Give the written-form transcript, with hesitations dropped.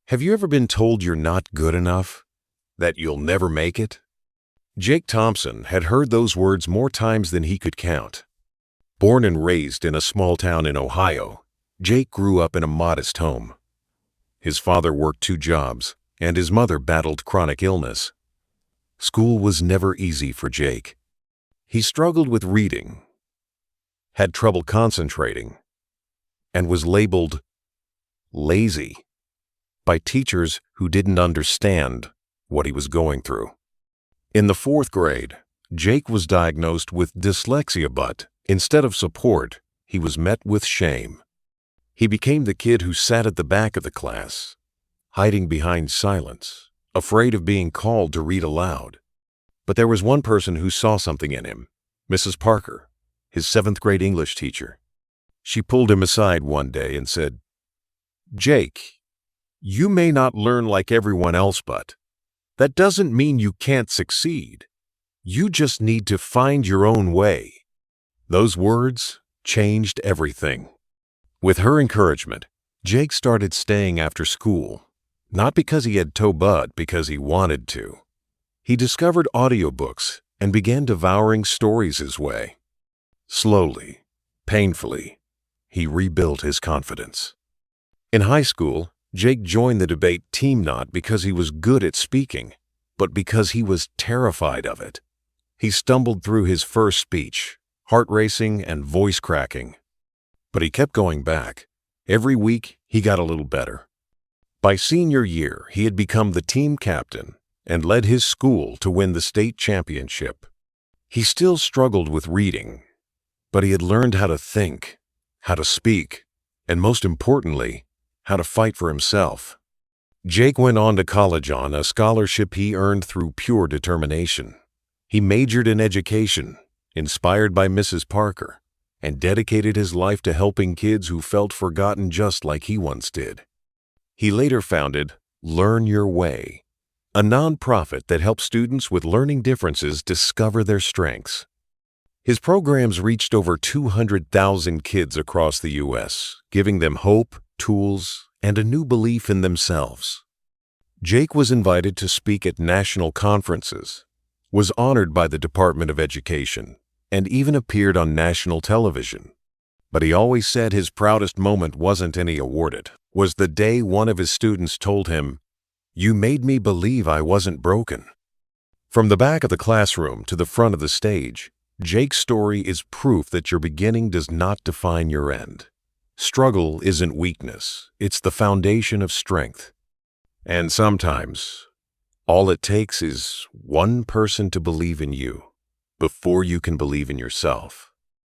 Have you ever been told you're not good enough? That you'll never make it? Jake Thompson had heard those words more times than he could count. Born and raised in a small town in Ohio, Jake grew up in a modest home. His father worked 2 jobs, and his mother battled chronic illness. School was never easy for Jake. He struggled with reading, had trouble concentrating, and was labeled lazy by teachers who didn't understand what he was going through. In the 4th grade, Jake was diagnosed with dyslexia, but instead of support, he was met with shame. He became the kid who sat at the back of the class, hiding behind silence, afraid of being called to read aloud. But there was one person who saw something in him, Mrs. Parker, his 7th grade English teacher. She pulled him aside one day and said, "Jake, you may not learn like everyone else, but that doesn't mean you can't succeed. You just need to find your own way." Those words changed everything. With her encouragement, Jake started staying after school, not because he had toe, but because he wanted to. He discovered audiobooks and began devouring stories his way. Slowly, painfully, he rebuilt his confidence. In high school, Jake joined the debate team not because he was good at speaking, but because he was terrified of it. He stumbled through his first speech, heart racing and voice cracking. But he kept going back. Every week, he got a little better. By senior year, he had become the team captain and led his school to win the state championship. He still struggled with reading, but he had learned how to think, how to speak, and most importantly, how to fight for himself. Jake went on to college on a scholarship he earned through pure determination. He majored in education, inspired by Mrs. Parker, and dedicated his life to helping kids who felt forgotten just like he once did. He later founded Learn Your Way, a nonprofit that helps students with learning differences discover their strengths. His programs reached over 200,000 kids across the U.S., giving them hope, tools, and a new belief in themselves. Jake was invited to speak at national conferences, was honored by the Department of Education, and even appeared on national television. But he always said his proudest moment wasn't any awarded, was the day one of his students told him, "You made me believe I wasn't broken." From the back of the classroom to the front of the stage, Jake's story is proof that your beginning does not define your end. Struggle isn't weakness, it's the foundation of strength. And sometimes, all it takes is one person to believe in you before you can believe in yourself.